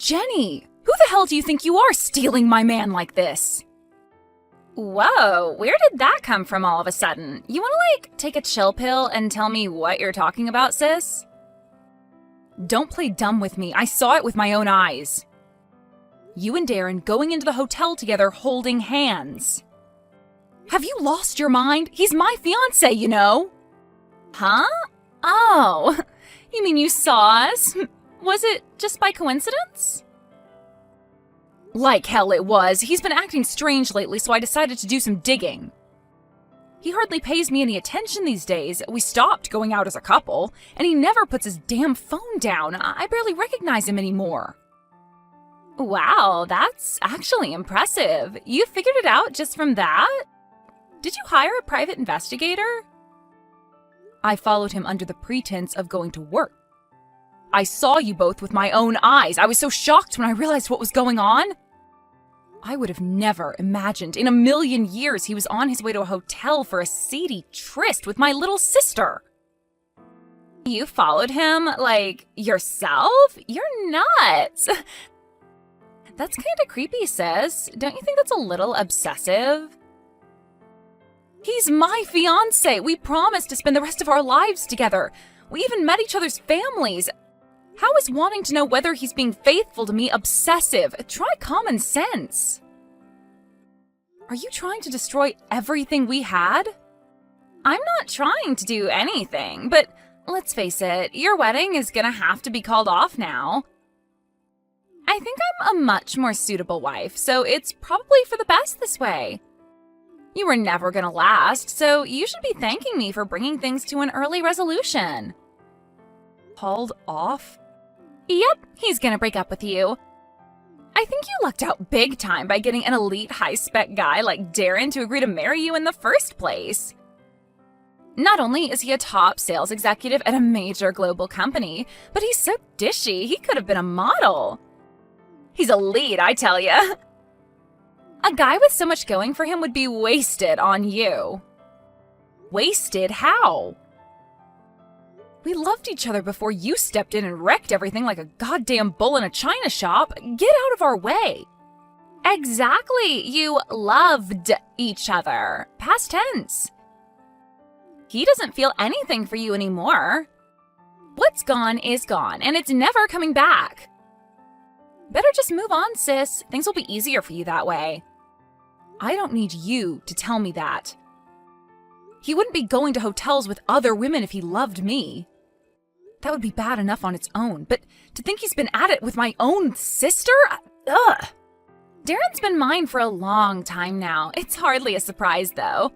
Jenny! Who the hell do you think you are, stealing my man like this? Whoa, where did that come from all of a sudden? You wanna, take a chill pill and tell me what you're talking about, sis? Don't play dumb with me. I saw it with my own eyes. You and Darren going into the hotel together holding hands. Have you lost your mind? He's my fiancé, you know. Huh? Oh, you mean you saw us? Was it just by coincidence? Like hell it was. He's been acting strange lately, so I decided to do some digging. He hardly pays me any attention these days. We stopped going out as a couple, and he never puts his damn phone down. I barely recognize him anymore. Wow, that's actually impressive. You figured it out just from that? Did you hire a private investigator? I followed him under the pretense of going to work. I saw you both with my own eyes. I was so shocked when I realized what was going on. I would have never imagined in a million years he was on his way to a hotel for a seedy tryst with my little sister. You followed him, yourself? You're nuts. That's kind of creepy, sis. Don't you think that's a little obsessive? He's my fiancé. We promised to spend the rest of our lives together. We even met each other's families. How is wanting to know whether he's being faithful to me obsessive? Try common sense. Are you trying to destroy everything we had? I'm not trying to do anything, but let's face it, your wedding is gonna have to be called off now. I think I'm a much more suitable wife, so it's probably for the best this way. You were never gonna last, so you should be thanking me for bringing things to an early resolution. Called off? Yep, he's gonna break up with you. I think you lucked out big time by getting an elite high-spec guy like Darren to agree to marry you in the first place. Not only is he a top sales executive at a major global company, but he's so dishy, he could have been a model. He's elite, I tell ya. A guy with so much going for him would be wasted on you. Wasted how? We loved each other before you stepped in and wrecked everything like a goddamn bull in a china shop. Get out of our way. Exactly, you loved each other. Past tense. He doesn't feel anything for you anymore. What's gone is gone, and it's never coming back. Better just move on, sis. Things will be easier for you that way. I don't need you to tell me that. He wouldn't be going to hotels with other women if he loved me. That would be bad enough on its own, but to think he's been at it with my own sister? Ugh. Darren's been mine for a long time now. It's hardly a surprise, though.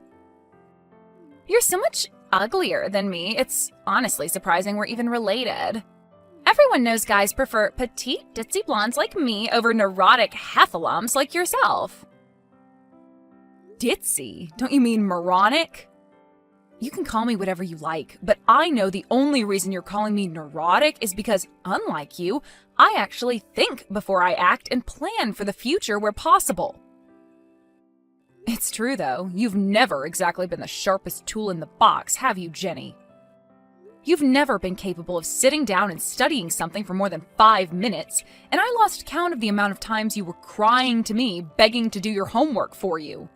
You're so much uglier than me. It's honestly surprising we're even related. Everyone knows guys prefer petite, ditzy blondes like me over neurotic heffalumps like yourself. Ditzy? Don't you mean moronic? You can call me whatever you like, but I know the only reason you're calling me neurotic is because, unlike you, I actually think before I act and plan for the future where possible. It's true, though. You've never exactly been the sharpest tool in the box, have you, Jenny? You've never been capable of sitting down and studying something for more than 5 minutes, and I lost count of the amount of times you were crying to me, begging to do your homework for you.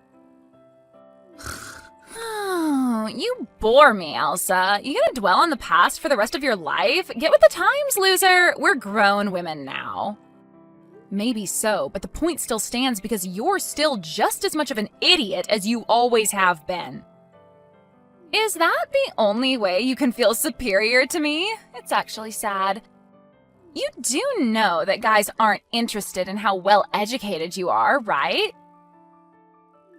You bore me, Elsa. You gonna dwell on the past for the rest of your life? Get with the times, loser. We're grown women now. Maybe so, but the point still stands because you're still just as much of an idiot as you always have been. Is that the only way you can feel superior to me? It's actually sad. You do know that guys aren't interested in how well educated you are, right?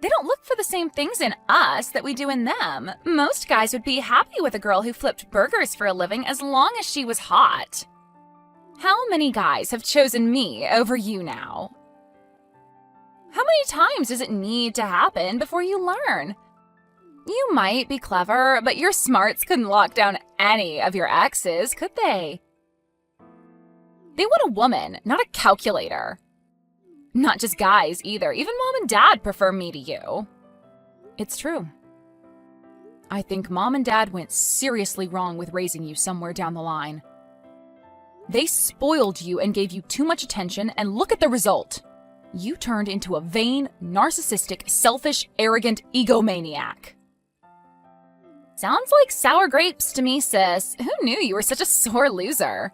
They don't look for the same things in us that we do in them. Most guys would be happy with a girl who flipped burgers for a living as long as she was hot. How many guys have chosen me over you now? How many times does it need to happen before you learn? You might be clever, but your smarts couldn't lock down any of your exes, could they? They want a woman, not a calculator. Not just guys, either. Even mom and dad prefer me to you. It's true. I think mom and dad went seriously wrong with raising you somewhere down the line. They spoiled you and gave you too much attention, and look at the result. You turned into a vain, narcissistic, selfish, arrogant egomaniac. Sounds like sour grapes to me, sis. Who knew you were such a sore loser?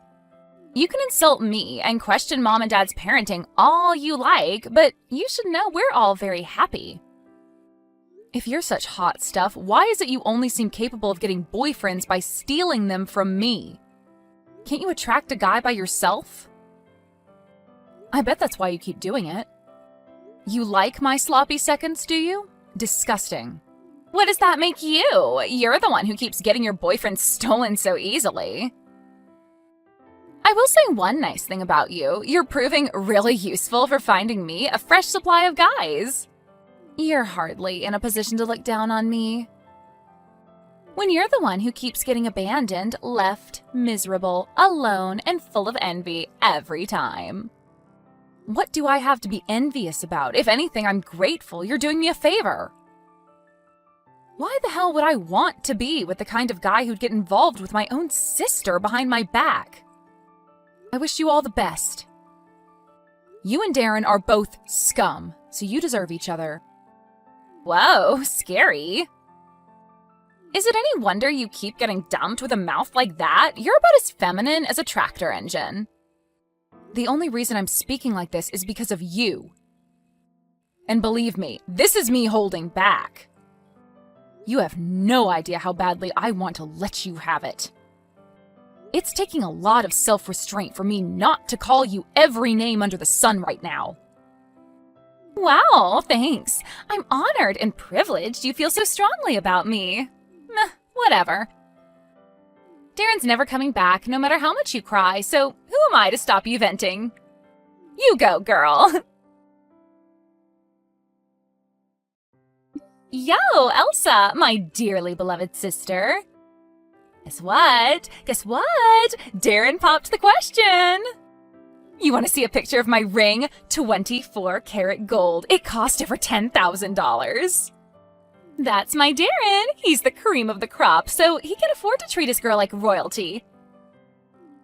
You can insult me and question mom and dad's parenting all you like, but you should know we're all very happy. If you're such hot stuff, why is it you only seem capable of getting boyfriends by stealing them from me? Can't you attract a guy by yourself? I bet that's why you keep doing it. You like my sloppy seconds, do you? Disgusting. What does that make you? You're the one who keeps getting your boyfriend stolen so easily. I will say one nice thing about you. You're proving really useful for finding me a fresh supply of guys. You're hardly in a position to look down on me. When you're the one who keeps getting abandoned, left, miserable, alone, and full of envy every time. What do I have to be envious about? If anything, I'm grateful you're doing me a favor. Why the hell would I want to be with the kind of guy who'd get involved with my own sister behind my back? I wish you all the best. You and Darren are both scum, so you deserve each other. Whoa, scary. Is it any wonder you keep getting dumped with a mouth like that? You're about as feminine as a tractor engine. The only reason I'm speaking like this is because of you. And believe me, this is me holding back. You have no idea how badly I want to let you have it. It's taking a lot of self-restraint for me not to call you every name under the sun right now. Wow, thanks. I'm honored and privileged you feel so strongly about me. Whatever. Darren's never coming back, no matter how much you cry, so who am I to stop you venting? You go, girl. Yo, Elsa, my dearly beloved sister. Guess what? Darren popped the question. You want to see a picture of my ring? 24-karat gold. It cost over $10,000. That's my Darren. He's the cream of the crop, so he can afford to treat his girl like royalty.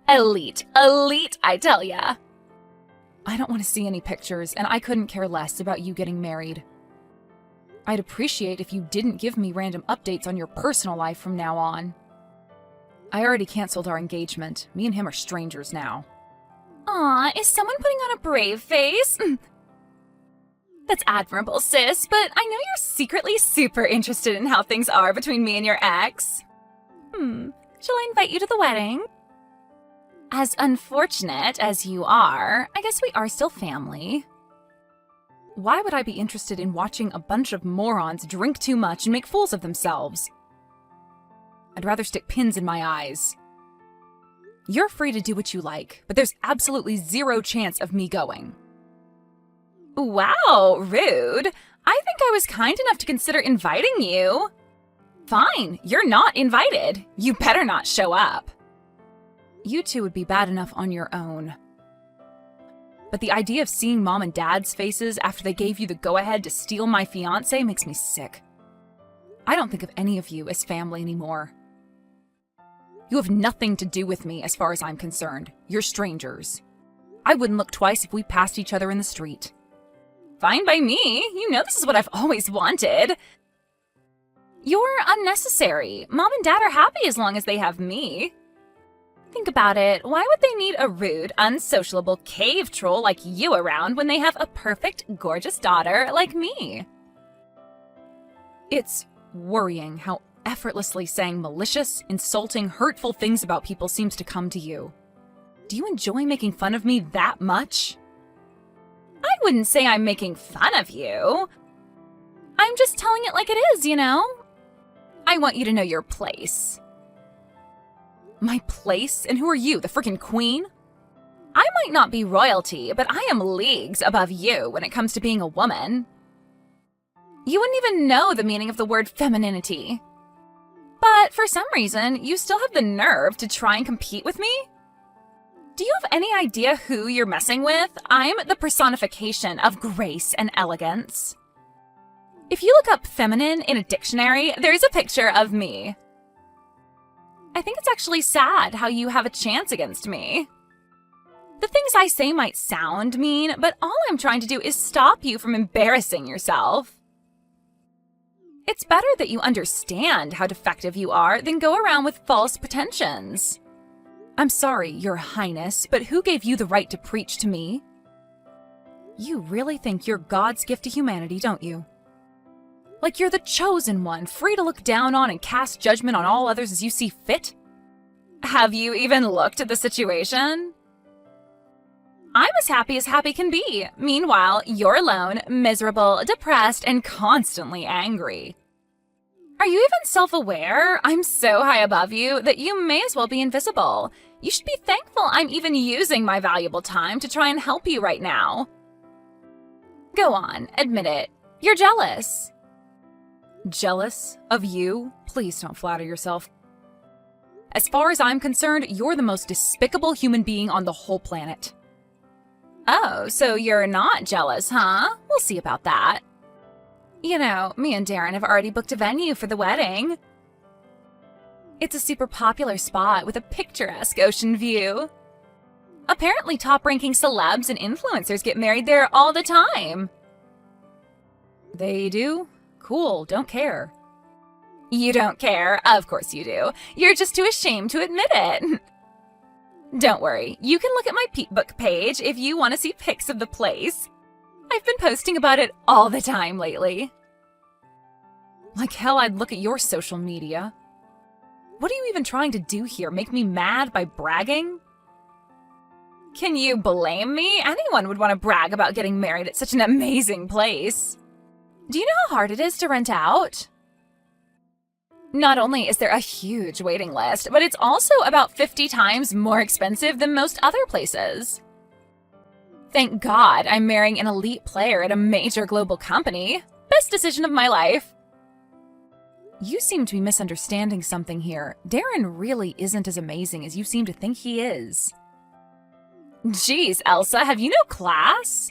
Elite, I tell ya. I don't want to see any pictures, and I couldn't care less about you getting married. I'd appreciate if you didn't give me random updates on your personal life from now on. I already canceled our engagement. Me and him are strangers now. Aw, is someone putting on a brave face? That's admirable, sis, but I know you're secretly super interested in how things are between me and your ex. Shall I invite you to the wedding? As unfortunate as you are, I guess we are still family. Why would I be interested in watching a bunch of morons drink too much and make fools of themselves? I'd rather stick pins in my eyes. You're free to do what you like, but there's absolutely zero chance of me going. Wow, rude. I think I was kind enough to consider inviting you. Fine, you're not invited. You better not show up. You two would be bad enough on your own. But the idea of seeing mom and dad's faces after they gave you the go-ahead to steal my fiancé makes me sick. I don't think of any of you as family anymore. You have nothing to do with me as far as I'm concerned. You're strangers. I wouldn't look twice if we passed each other in the street. Fine by me. You know this is what I've always wanted. You're unnecessary. Mom and dad are happy as long as they have me. Think about it. Why would they need a rude, unsociable cave troll like you around when they have a perfect, gorgeous daughter like me? It's worrying how effortlessly saying malicious, insulting, hurtful things about people seems to come to you. Do you enjoy making fun of me that much? I wouldn't say I'm making fun of you. I'm just telling it like it is, you know? I want you to know your place. My place? And who are you, the frickin' queen? I might not be royalty, but I am leagues above you when it comes to being a woman. You wouldn't even know the meaning of the word femininity. But for some reason, you still have the nerve to try and compete with me? Do you have any idea who you're messing with? I'm the personification of grace and elegance. If you look up feminine in a dictionary, there's a picture of me. I think it's actually sad how you have a chance against me. The things I say might sound mean, but all I'm trying to do is stop you from embarrassing yourself. It's better that you understand how defective you are than go around with false pretensions. I'm sorry, Your Highness, but who gave you the right to preach to me? You really think you're God's gift to humanity, don't you? Like you're the chosen one, free to look down on and cast judgment on all others as you see fit? Have you even looked at the situation? I'm as happy can be. Meanwhile, you're alone, miserable, depressed, and constantly angry. Are you even self-aware? I'm so high above you that you may as well be invisible. You should be thankful I'm even using my valuable time to try and help you right now. Go on, admit it. You're jealous. Jealous of you? Please don't flatter yourself. As far as I'm concerned, you're the most despicable human being on the whole planet. Oh, so you're not jealous, huh? We'll see about that. You know, me and Darren have already booked a venue for the wedding. It's a super popular spot with a picturesque ocean view. Apparently top-ranking celebs and influencers get married there all the time. They do? Cool, don't care. You don't care? Of course you do. You're just too ashamed to admit it. Don't worry, you can look at my Peepbook page if you want to see pics of the place. I've been posting about it all the time lately. Like hell, I'd look at your social media. What are you even trying to do here? Make me mad by bragging? Can you blame me? Anyone would want to brag about getting married at such an amazing place. Do you know how hard it is to rent out? Not only is there a huge waiting list, but it's also about 50 times more expensive than most other places. Thank God I'm marrying an elite player at a major global company. Best decision of my life. You seem to be misunderstanding something here. Darren really isn't as amazing as you seem to think he is. Jeez, Elsa, have you no class?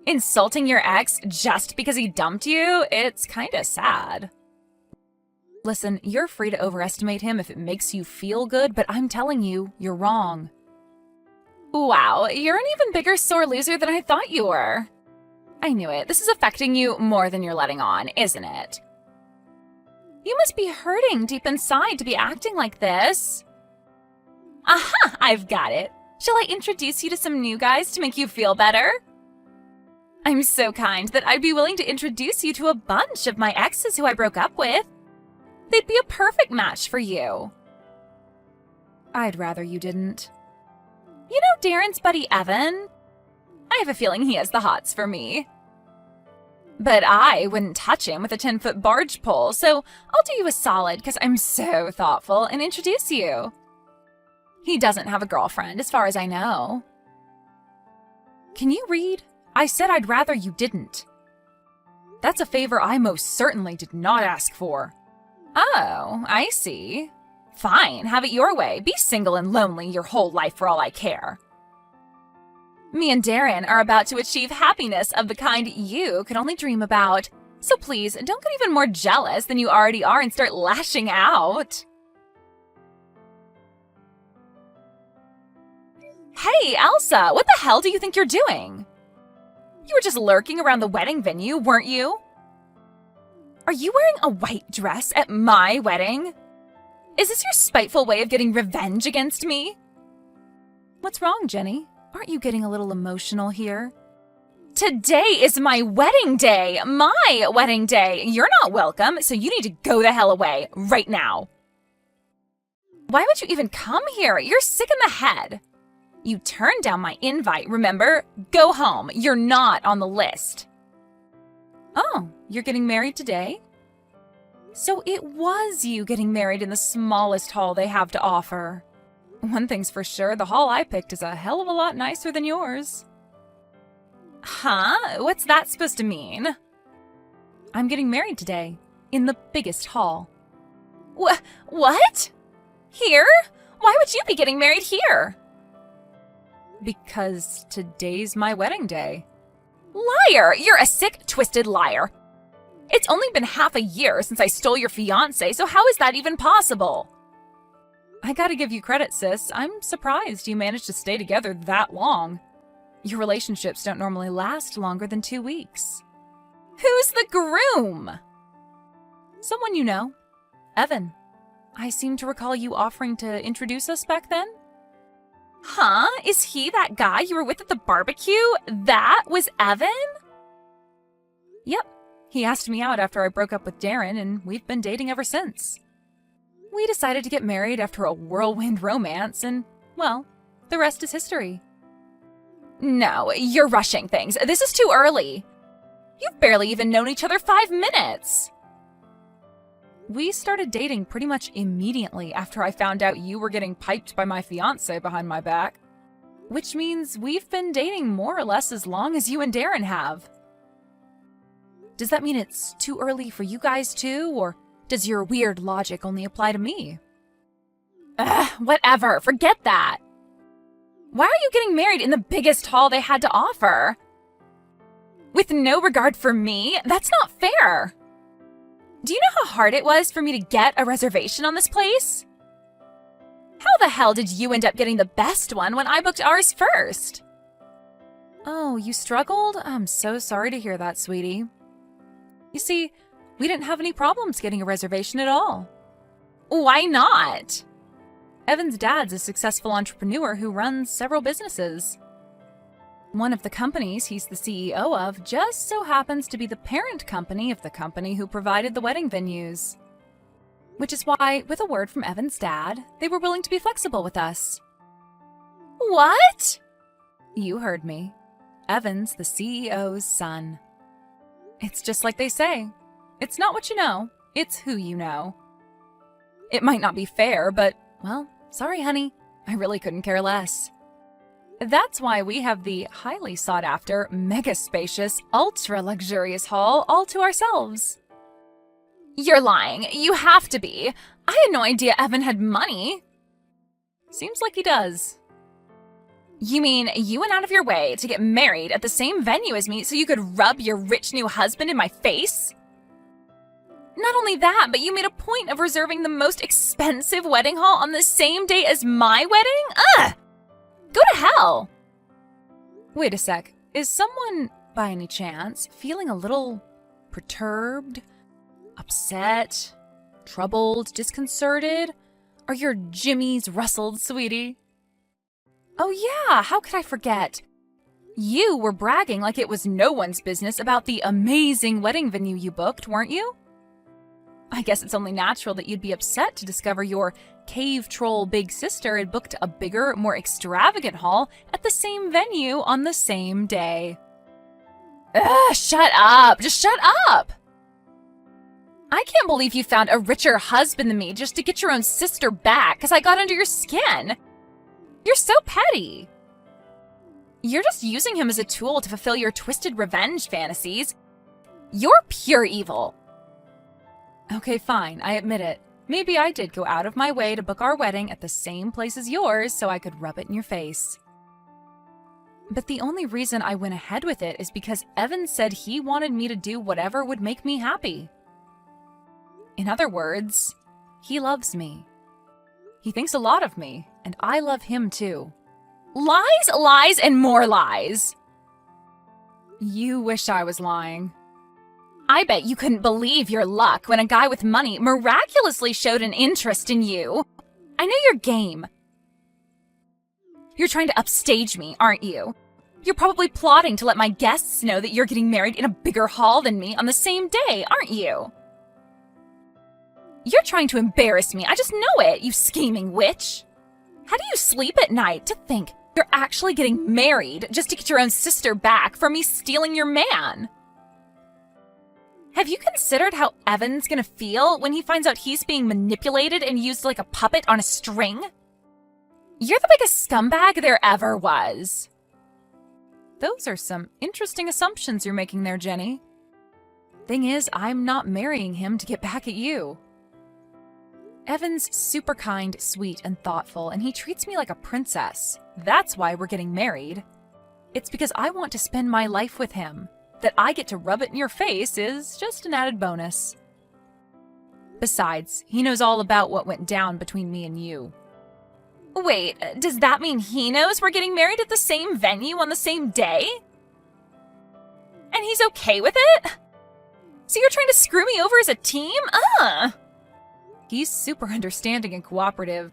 Insulting your ex just because he dumped you? It's kinda sad. Listen, you're free to overestimate him if it makes you feel good, but I'm telling you, you're wrong. Wow, you're an even bigger sore loser than I thought you were. I knew it. This is affecting you more than you're letting on, isn't it? You must be hurting deep inside to be acting like this. Aha! I've got it. Shall I introduce you to some new guys to make you feel better? I'm so kind that I'd be willing to introduce you to a bunch of my exes who I broke up with. They'd be a perfect match for you. I'd rather you didn't. You know Darren's buddy Evan? I have a feeling he has the hots for me. But I wouldn't touch him with a 10-foot barge pole, so I'll do you a solid because I'm so thoughtful and introduce you. He doesn't have a girlfriend, as far as I know. Can you read? I said I'd rather you didn't. That's a favor I most certainly did not ask for. Oh, I see. Fine, have it your way. Be single and lonely your whole life for all I care. Me and Darren are about to achieve happiness of the kind you could only dream about. So please, don't get even more jealous than you already are and start lashing out. Hey, Elsa, what the hell do you think you're doing? You were just lurking around the wedding venue, weren't you? Are you wearing a white dress at my wedding? Is this your spiteful way of getting revenge against me? What's wrong, Jenny? Aren't you getting a little emotional here? Today is my wedding day! My wedding day! You're not welcome, so you need to go the hell away, right now. Why would you even come here? You're sick in the head. You turned down my invite, remember? Go home. You're not on the list. Oh, you're getting married today? So it was you getting married in the smallest hall they have to offer. One thing's for sure, the hall I picked is a hell of a lot nicer than yours. Huh? What's that supposed to mean? I'm getting married today, in the biggest hall. What? Here? Why would you be getting married here? Because today's my wedding day. Liar! You're a sick, twisted liar. It's only been half a year since I stole your fiancé, so how is that even possible? I gotta give you credit, sis. I'm surprised you managed to stay together that long. Your relationships don't normally last longer than 2 weeks. Who's the groom? Someone you know. Evan. I seem to recall you offering to introduce us back then. Huh? Is he that guy you were with at the barbecue? That was Evan? Yep. He asked me out after I broke up with Darren, and we've been dating ever since. We decided to get married after a whirlwind romance, and, well, the rest is history. No, you're rushing things. This is too early. You've barely even known each other 5 minutes. We started dating pretty much immediately after I found out you were getting piped by my fiancé behind my back. Which means we've been dating more or less as long as you and Darren have. Does that mean it's too early for you guys too, or does your weird logic only apply to me? Whatever, forget that. Why are you getting married in the biggest hall they had to offer? With no regard for me? That's not fair. Do you know how hard it was for me to get a reservation on this place? How the hell did you end up getting the best one when I booked ours first? Oh, you struggled? I'm so sorry to hear that, sweetie. You see, we didn't have any problems getting a reservation at all. Why not? Evan's dad's a successful entrepreneur who runs several businesses. One of the companies he's the CEO of just so happens to be the parent company of the company who provided the wedding venues. Which is why, with a word from Evan's dad, they were willing to be flexible with us. What? You heard me. Evan's the CEO's son. It's just like they say. It's not what you know, it's who you know. It might not be fair, but, well, sorry, honey. I really couldn't care less. That's why we have the highly sought-after, mega-spacious, ultra-luxurious hall all to ourselves. You're lying. You have to be. I had no idea Evan had money. Seems like he does. You mean you went out of your way to get married at the same venue as me so you could rub your rich new husband in my face? Not only that, but you made a point of reserving the most expensive wedding hall on the same day as my wedding? Ugh! Go to hell! Wait a sec. Is someone, by any chance, feeling a little perturbed, upset, troubled, disconcerted? Are your jimmies rustled, sweetie? Oh yeah, how could I forget? You were bragging like it was no one's business about the amazing wedding venue you booked, weren't you? I guess it's only natural that you'd be upset to discover your cave troll big sister had booked a bigger, more extravagant hall at the same venue on the same day. Ugh, shut up! Just shut up! I can't believe you found a richer husband than me just to get your own sister back because I got under your skin. You're so petty. You're just using him as a tool to fulfill your twisted revenge fantasies. You're pure evil. Okay, fine, I admit it. Maybe I did go out of my way to book our wedding at the same place as yours so I could rub it in your face. But the only reason I went ahead with it is because Evan said he wanted me to do whatever would make me happy. In other words, he loves me. He thinks a lot of me, and I love him too. Lies, lies, and more lies! You wish I was lying. I bet you couldn't believe your luck when a guy with money miraculously showed an interest in you. I know your game. You're trying to upstage me, aren't you? You're probably plotting to let my guests know that you're getting married in a bigger hall than me on the same day, aren't you? You're trying to embarrass me. I just know it, you scheming witch. How do you sleep at night to think you're actually getting married just to get your own sister back for me stealing your man? Have you considered how Evan's gonna feel when he finds out he's being manipulated and used like a puppet on a string? You're the biggest scumbag there ever was. Those are some interesting assumptions you're making there, Jenny. Thing is, I'm not marrying him to get back at you. Evan's super kind, sweet, and thoughtful, and he treats me like a princess. That's why we're getting married. It's because I want to spend my life with him. That I get to rub it in your face is just an added bonus. Besides, he knows all about what went down between me and you. Wait, does that mean he knows we're getting married at the same venue on the same day? And he's okay with it? So you're trying to screw me over as a team? He's super understanding and cooperative.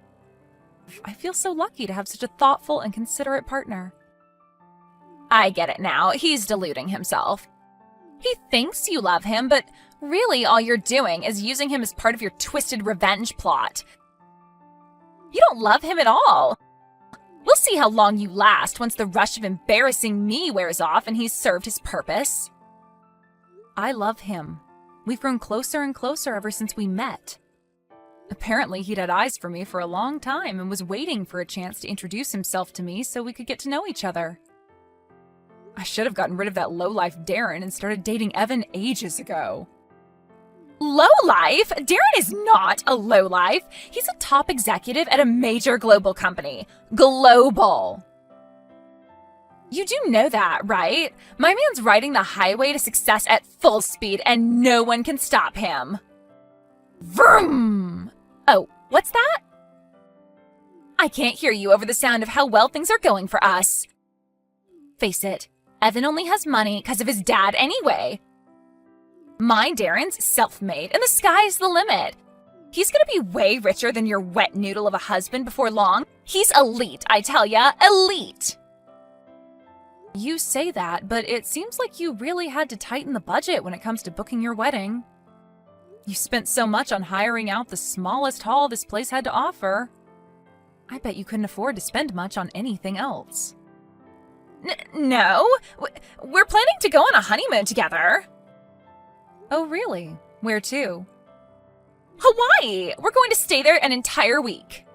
I feel so lucky to have such a thoughtful and considerate partner. I get it now. He's deluding himself. He thinks you love him, but really all you're doing is using him as part of your twisted revenge plot. You don't love him at all. We'll see how long you last once the rush of embarrassing me wears off and he's served his purpose. I love him. We've grown closer and closer ever since we met. Apparently, he'd had eyes for me for a long time and was waiting for a chance to introduce himself to me so we could get to know each other. I should have gotten rid of that lowlife Darren and started dating Evan ages ago. Lowlife? Darren is not a lowlife. He's a top executive at a major global company. Global. You do know that, right? My man's riding the highway to success at full speed and no one can stop him. Vroom! Oh, what's that? I can't hear you over the sound of how well things are going for us. Face it, Evan only has money because of his dad anyway. My Darren's self-made, and the sky's the limit. He's gonna be way richer than your wet noodle of a husband before long. He's elite, I tell ya, elite. You say that, but it seems like you really had to tighten the budget when it comes to booking your wedding. You spent so much on hiring out the smallest hall this place had to offer. I bet you couldn't afford to spend much on anything else. No, we're planning to go on a honeymoon together. Oh, really? Where to? Hawaii! We're going to stay there an entire week.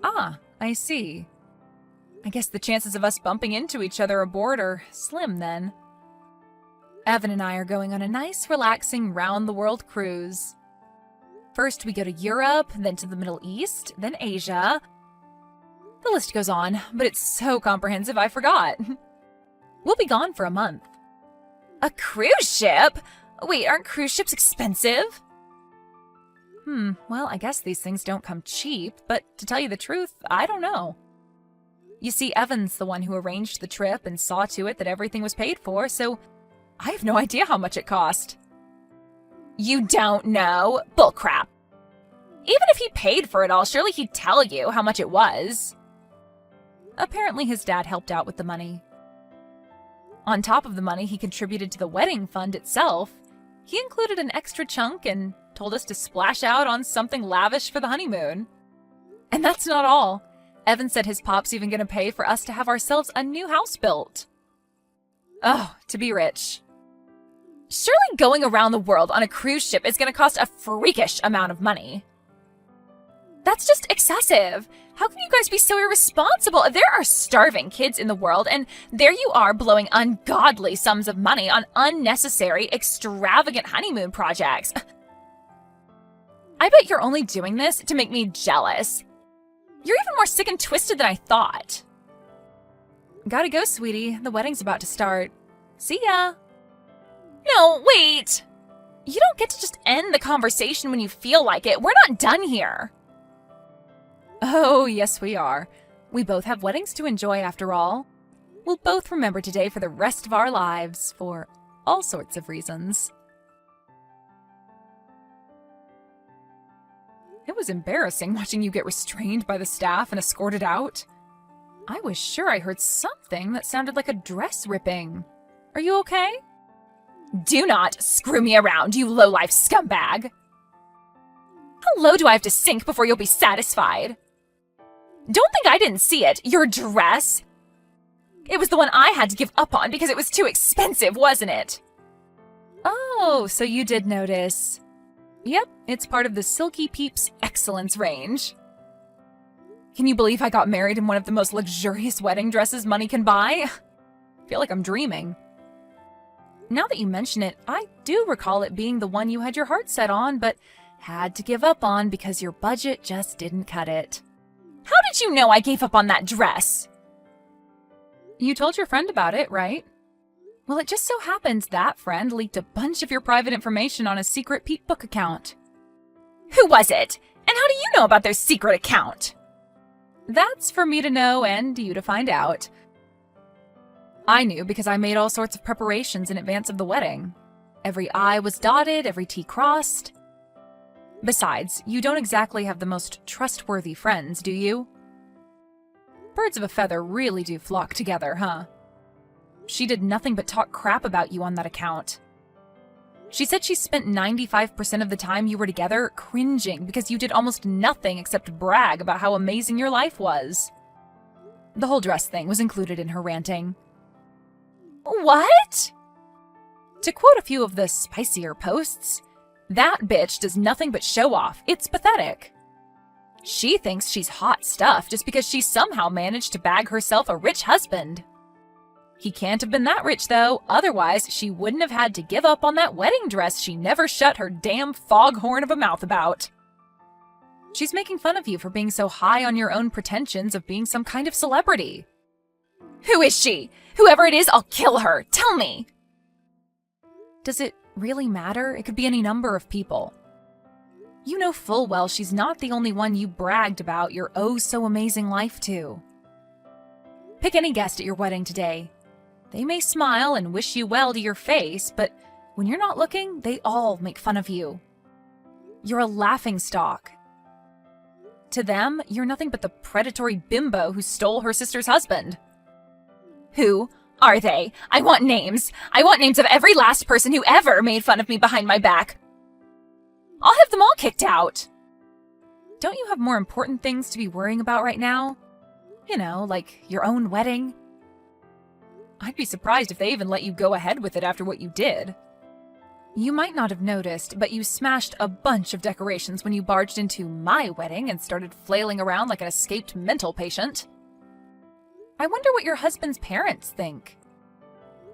Ah, I see. I guess the chances of us bumping into each other aboard are slim then. Evan and I are going on a nice, relaxing, round-the-world cruise. First, we go to Europe, then to the Middle East, then Asia. The list goes on, but it's so comprehensive I forgot. We'll be gone for a month. A cruise ship? Wait, aren't cruise ships expensive? Well, I guess these things don't come cheap, but to tell you the truth, I don't know. You see, Evan's the one who arranged the trip and saw to it that everything was paid for, so I have no idea how much it cost. You don't know? Bullcrap. Even if he paid for it all, surely he'd tell you how much it was. Apparently his dad helped out with the money. On top of the money he contributed to the wedding fund itself, he included an extra chunk and told us to splash out on something lavish for the honeymoon. And that's not all. Evan said his pop's even going to pay for us to have ourselves a new house built. Oh, to be rich. Surely going around the world on a cruise ship is going to cost a freakish amount of money. That's just excessive. How can you guys be so irresponsible? There are starving kids in the world, and there you are blowing ungodly sums of money on unnecessary, extravagant honeymoon projects. I bet you're only doing this to make me jealous. You're even more sick and twisted than I thought. Gotta go, sweetie. The wedding's about to start. See ya. No, wait. You don't get to just end the conversation when you feel like it. We're not done here. Oh, yes, we are. We both have weddings to enjoy after all. We'll both remember today for the rest of our lives, for all sorts of reasons. It was embarrassing watching you get restrained by the staff and escorted out. I was sure I heard something that sounded like a dress ripping. Are you okay? Do not screw me around, you low-life scumbag! How low do I have to sink before you'll be satisfied? Don't think I didn't see it, your dress! It was the one I had to give up on because it was too expensive, wasn't it? Oh, so you did notice. Yep, it's part of the Silky Peeps Excellence range. Can you believe I got married in one of the most luxurious wedding dresses money can buy? I feel like I'm dreaming. Now that you mention it, I do recall it being the one you had your heart set on, but had to give up on because your budget just didn't cut it. How did you know I gave up on that dress? You told your friend about it, right? Well, it just so happens that friend leaked a bunch of your private information on a secret Pete book account. Who was it? And how do you know about their secret account? That's for me to know and you to find out. I knew because I made all sorts of preparations in advance of the wedding. Every I was dotted, every T crossed. Besides, you don't exactly have the most trustworthy friends, do you? Birds of a feather really do flock together, huh? She did nothing but talk crap about you on that account. She said she spent 95% of the time you were together cringing because you did almost nothing except brag about how amazing your life was. The whole dress thing was included in her ranting. What? To quote a few of the spicier posts, that bitch does nothing but show off. It's pathetic. She thinks she's hot stuff just because she somehow managed to bag herself a rich husband. He can't have been that rich, though, otherwise she wouldn't have had to give up on that wedding dress she never shut her damn foghorn of a mouth about. She's making fun of you for being so high on your own pretensions of being some kind of celebrity. Who is she? Whoever it is, I'll kill her. Tell me! Does it really matter? It could be any number of people. You know full well she's not the only one you bragged about your oh-so-amazing life to. Pick any guest at your wedding today. They may smile and wish you well to your face, but when you're not looking, they all make fun of you. You're a laughingstock. To them, you're nothing but the predatory bimbo who stole her sister's husband. Who are they? I want names. I want names of every last person who ever made fun of me behind my back. I'll have them all kicked out. Don't you have more important things to be worrying about right now? You know, like your own wedding. I'd be surprised if they even let you go ahead with it after what you did. You might not have noticed, but you smashed a bunch of decorations when you barged into my wedding and started flailing around like an escaped mental patient. I wonder what your husband's parents think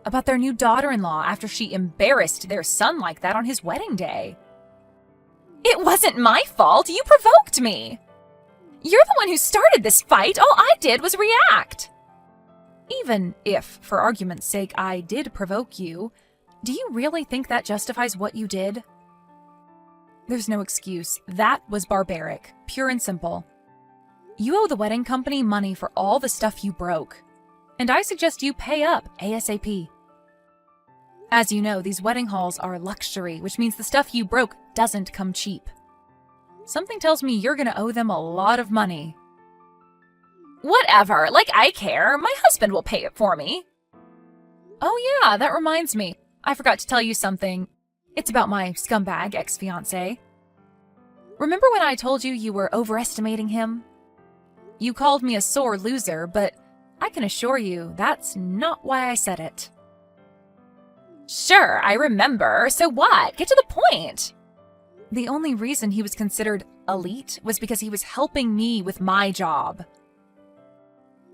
about their new daughter-in-law after she embarrassed their son like that on his wedding day. It wasn't my fault. You provoked me. You're the one who started this fight. All I did was react. Even if, for argument's sake, I did provoke you, do you really think that justifies what you did? There's no excuse. That was barbaric, pure and simple. You owe the wedding company money for all the stuff you broke, and I suggest you pay up ASAP. As you know, these wedding halls are luxury, which means the stuff you broke doesn't come cheap. Something tells me you're gonna owe them a lot of money. Whatever, like I care. My husband will pay it for me. Oh yeah, that reminds me. I forgot to tell you something. It's about my scumbag ex-fiancé. Remember when I told you you were overestimating him? You called me a sore loser, but I can assure you that's not why I said it. Sure, I remember. So what? Get to the point. The only reason he was considered elite was because he was helping me with my job.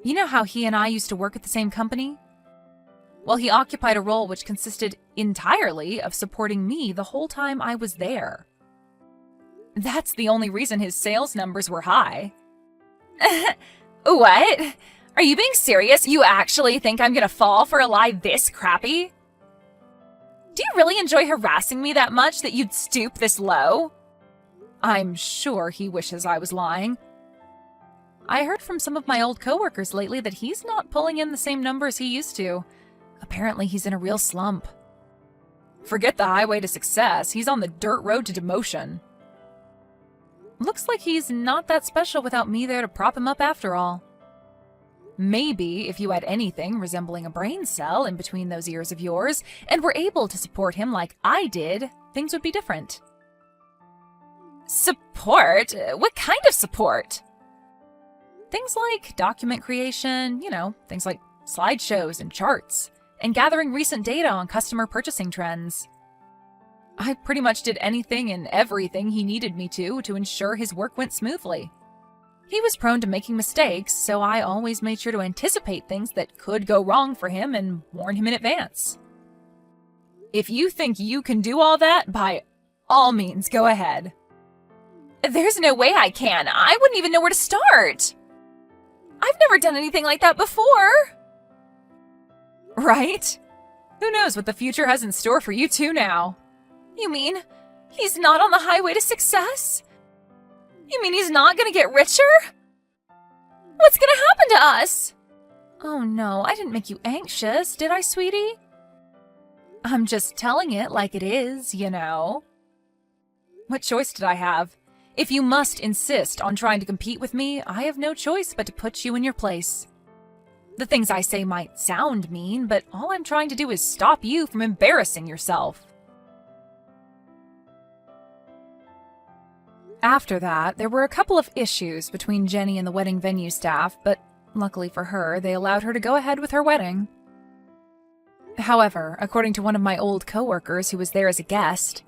You know how he and I used to work at the same company? Well, he occupied a role which consisted entirely of supporting me the whole time I was there. That's the only reason his sales numbers were high. What? Are you being serious? You actually think I'm gonna fall for a lie this crappy? Do you really enjoy harassing me that much that you'd stoop this low? I'm sure he wishes I was lying. I heard from some of my old coworkers lately that he's not pulling in the same numbers he used to. Apparently he's in a real slump. Forget the highway to success, he's on the dirt road to demotion. Looks like he's not that special without me there to prop him up after all. Maybe if you had anything resembling a brain cell in between those ears of yours and were able to support him like I did, things would be different. Support? What kind of support? Things like document creation, things like slideshows and charts, and gathering recent data on customer purchasing trends. I pretty much did anything and everything he needed me to ensure his work went smoothly. He was prone to making mistakes, so I always made sure to anticipate things that could go wrong for him and warn him in advance. If you think you can do all that, by all means, go ahead. There's no way I can. I wouldn't even know where to start. I've never done anything like that before. Right? Who knows what the future has in store for you two now? You mean he's not on the highway to success? You mean he's not gonna get richer? What's gonna happen to us? Oh no, I didn't make you anxious, did I, sweetie? I'm just telling it like it is, you know. What choice did I have? If you must insist on trying to compete with me, I have no choice but to put you in your place. The things I say might sound mean, but all I'm trying to do is stop you from embarrassing yourself. After that, there were a couple of issues between Jenny and the wedding venue staff, but luckily for her, they allowed her to go ahead with her wedding. However, according to one of my old coworkers who was there as a guest,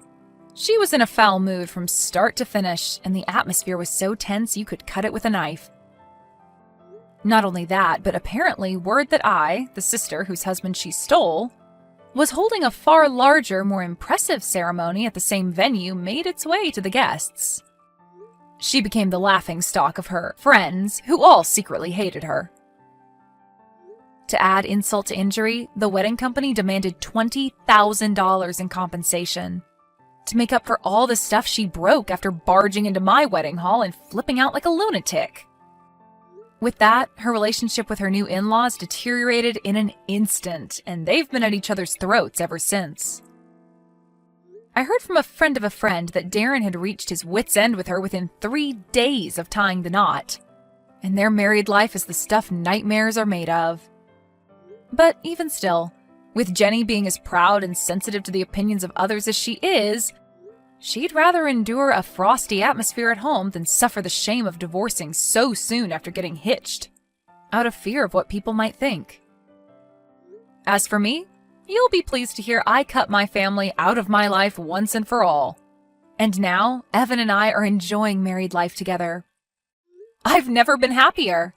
she was in a foul mood from start to finish, and the atmosphere was so tense you could cut it with a knife. Not only that, but apparently word that I, the sister whose husband she stole, was holding a far larger, more impressive ceremony at the same venue made its way to the guests. She became the laughingstock of her friends, who all secretly hated her. To add insult to injury, the wedding company demanded $20,000 in compensation to make up for all the stuff she broke after barging into my wedding hall and flipping out like a lunatic. With that, her relationship with her new in-laws deteriorated in an instant, and they've been at each other's throats ever since. I heard from a friend of a friend that Darren had reached his wit's end with her within 3 days of tying the knot, and their married life is the stuff nightmares are made of. But even still, with Jenny being as proud and sensitive to the opinions of others as she is, she'd rather endure a frosty atmosphere at home than suffer the shame of divorcing so soon after getting hitched, out of fear of what people might think. As for me, you'll be pleased to hear I cut my family out of my life once and for all. And now, Evan and I are enjoying married life together. I've never been happier.